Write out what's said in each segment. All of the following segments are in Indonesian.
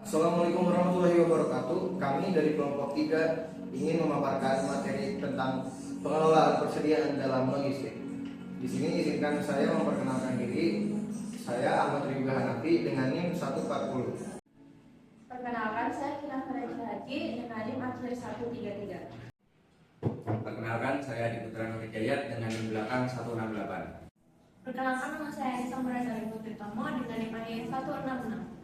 Assalamualaikum warahmatullahi wabarakatuh. Kami dari kelompok 3 ingin memaparkan materi tentang pengelolaan persediaan dalam logistik. Di sini izinkan saya memperkenalkan diri. Saya Ahmad Riba Hanafi dengan NIM 140. Perkenalkan, saya Kinafar Haji dengan NIM akhir 133. Perkenalkan, saya Adi Putra Nur Hidayat dengan NIM belakang 168. Perkenalkan, nama saya Anissa Muradzali Putri Tomo dengan NIM akhir 166.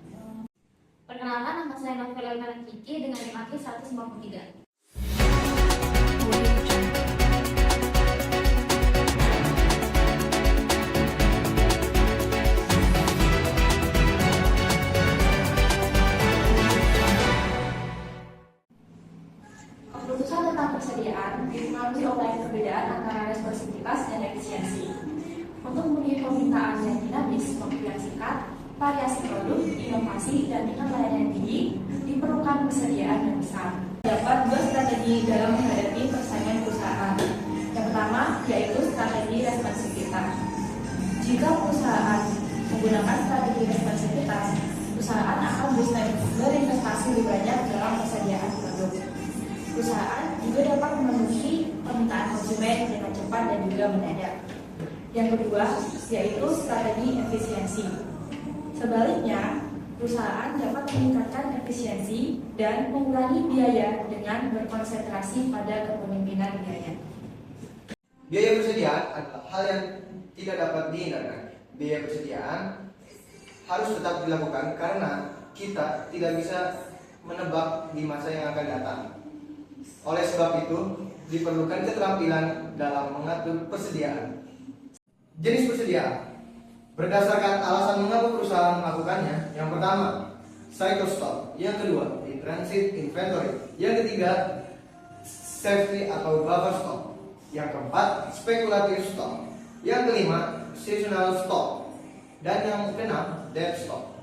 Perkenalkan, nama saya Novela Ilman Kiki dengan NIM akhir 153. Keputusan tentang persediaan dipengaruhi oleh perbedaan antara responsivitas dan efisiensi. Untuk memenuhi permintaan yang dinamis, waktu yang singkat, variasi produk, inovasi, dan tingkat layanan yang tinggi, diperlukan persediaan yang besar. Terdapat dua strategi dalam menghadapi persaingan perusahaan. Yang pertama, yaitu strategi responsivitas. Jika perusahaan menggunakan strategi responsivitas, perusahaan akan berinvestasi lebih banyak dalam persediaan produk. Perusahaan juga dapat memenuhi permintaan konsumen dengan cepat dan juga mendadak. Yang kedua, yaitu strategi efisiensi. Sebaliknya, perusahaan dapat meningkatkan efisiensi dan mengurangi biaya dengan berkonsentrasi pada kepemimpinan biaya. Biaya persediaan adalah hal yang tidak dapat dihindarkan. Biaya persediaan harus tetap dilakukan karena kita tidak bisa menebak di masa yang akan datang. Oleh sebab itu, diperlukan keterampilan dalam mengatur persediaan. Jenis persediaan berdasarkan alasan mengapa perusahaan melakukannya. Yang pertama, cycle stock. Yang kedua, in transit inventory. Yang ketiga, safety atau buffer stock. Yang keempat, speculative stock. Yang kelima, seasonal stock. Dan yang keenam, dead stock.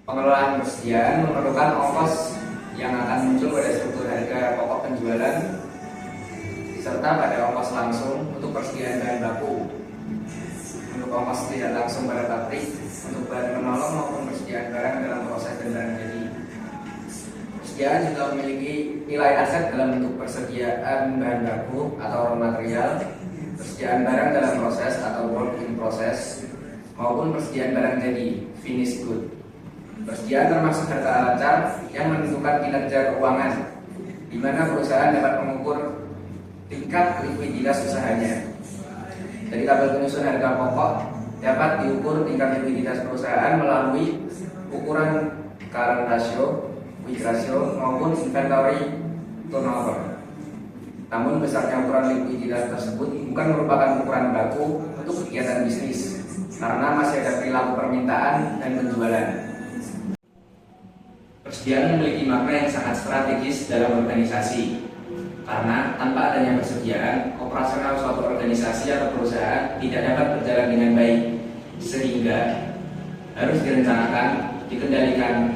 Pengelolaan persediaan memerlukan ongkos yang akan muncul pada struktur harga pokok penjualan serta pada ongkos langsung untuk persediaan bahan baku, untuk ongkos tidak langsung pada pabrik, untuk bahan penolong maupun persediaan barang dalam proses dan barang jadi. Persediaan juga memiliki nilai aset dalam bentuk persediaan bahan baku atau raw material, persediaan barang dalam proses atau work in process, maupun persediaan barang jadi finished good. Persediaan termasuk harta lancar yang menentukan kinerja keuangan, di mana perusahaan dapat mengukur tingkat likuiditas usahanya. Dari tabel penyusun harga pokok dapat diukur tingkat likuiditas perusahaan melalui ukuran current ratio, quick ratio, maupun inventory turnover. Namun besarnya ukuran likuiditas tersebut bukan merupakan ukuran baku untuk kegiatan bisnis, karena masih ada perilaku permintaan dan penjualan. Persediaan memiliki makna yang sangat strategis dalam organisasi, karena tanpa adanya persediaan, operasional suatu organisasi atau perusahaan tidak dapat berjalan dengan baik, sehingga harus direncanakan, dikendalikan,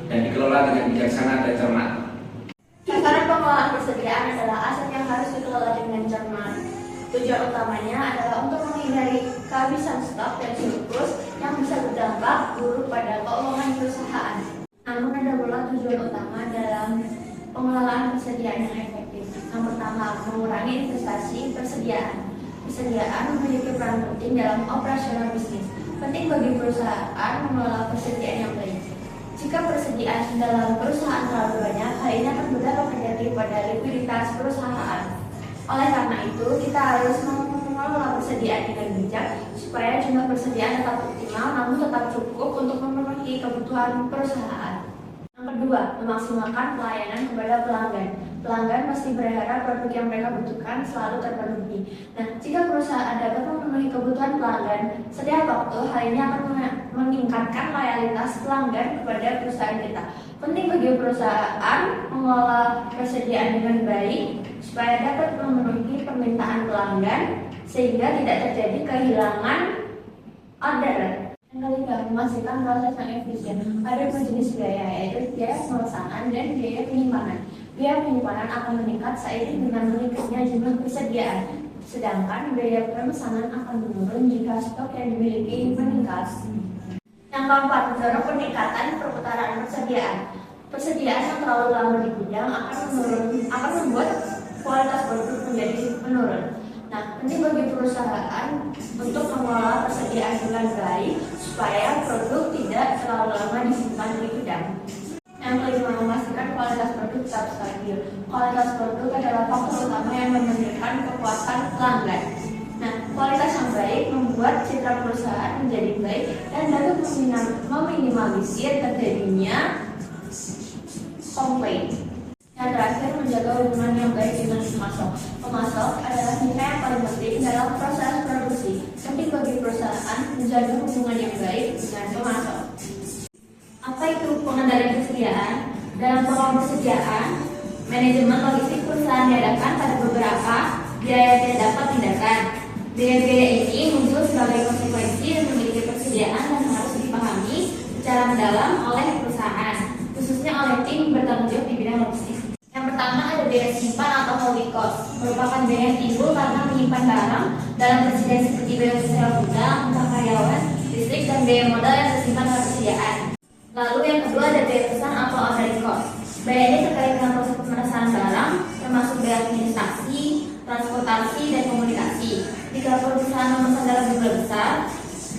dan dikelola dengan bijaksana dan cermat. Sasaran pengelolaan persediaan adalah aset yang harus dikelola dengan cermat. Tujuan utamanya adalah untuk menghindari kehabisan stok dan surplus yang bisa berdampak buruk pada keuangan perusahaan. Namun ada pula tujuan utama dalam pengelolaan persediaan yang efektif. Yang pertama, mengurangi investasi persediaan. Persediaan memiliki peran penting dalam operasional bisnis. Penting bagi perusahaan mengelola persediaan yang baik. Jika persediaan dalam perusahaan terlalu banyak, hal ini akan berdampak negatif pada likuiditas perusahaan. Oleh karena itu, kita harus mengelola persediaan dengan bijak supaya jumlah persediaan tetap optimal namun tetap cukup untuk memenuhi kebutuhan perusahaan. Yang kedua, memaksimalkan pelayanan kepada pelanggan. Pelanggan pasti berharap produk yang mereka butuhkan selalu terpenuhi. Nah, jika perusahaan dapat memenuhi kebutuhan pelanggan setiap waktu, hal ini akan meningkatkan loyalitas pelanggan kepada perusahaan kita. Penting bagi perusahaan mengelola persediaan dengan baik supaya dapat memenuhi permintaan pelanggan sehingga tidak terjadi kehilangan order. Yang ketiga, memastikan proses yang efisien. Ada dua jenis biaya, yaitu biaya pemesanan dan biaya penyimpanan. Biaya penyimpanan akan meningkat seiring dengan meningkatnya jumlah persediaan, sedangkan biaya pemesanan akan menurun jika stok yang dimiliki meningkat. Yang keempat, mendorong peningkatan perputaran persediaan. Persediaan yang terlalu lama di gudang akan membuat kualitas produk menjadi menurun. Nah, penting bagi perusahaan untuk mengelola persediaan dengan baik supaya produk tidak terlalu lama disimpan di gudang. Yang kelima, memastikan kualitas produk tetap stabil. Kualitas produk adalah faktor utama yang menentukan kepuasan pelanggan. Nah, kualitas yang baik membuat citra perusahaan menjadi baik dan dapat meminimalisir terjadinya komplain. Yang terakhir, menjaga hubungan yang baik dengan pemasok. Pemasok adalah mitra yang paling penting dalam proses produksi. Penting bagi perusahaan menjaga hubungan yang baik dengan pemasok. Apa itu pengendalian persediaan? Dalam pengelolaan persediaan, manajemen logistik perusahaan diadakan pada beberapa biaya yang tidak dapat tindakan. Biaya-biaya ini muncul sebagai konsekuensi dan memiliki persediaan dan harus dipahami secara mendalam oleh perusahaan, khususnya oleh tim bertanggung jawab di bidang logistik. Yang pertama ada biaya simpan atau holding cost, merupakan biaya yang timbul karena menyimpan barang dalam persediaan seperti biaya sewa gudang, utang karyawan, listrik, dan biaya modal yang tersimpan dalam persediaan. Lalu yang kedua ada biaya pesan atau ordering cost. Biaya ini terkait dengan proses pemesanan barang, termasuk biaya administrasi, transportasi, dan komunikasi. Jika perusahaan memesan dalam jumlah besar,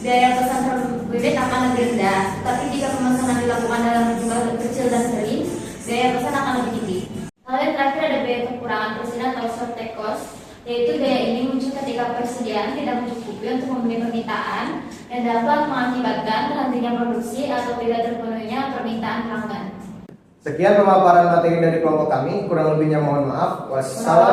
biaya pesan per unit akan lebih rendah. Tapi jika pemesanan dilakukan dalam jumlah kecil dan sering, biaya pesan akan lebih tinggi. Lalu yang terakhir ada biaya kekurangan persediaan atau shortage cost, yaitu biaya ini muncul ketika persediaan tidak mencukupi untuk memenuhi permintaan dan dapat mengakibatkan terhentinya produksi atau tidak terpenuhinya permintaan pelanggan. Sekian pemaparan materi dari kelompok kami, kurang lebihnya mohon maaf. Wassalam.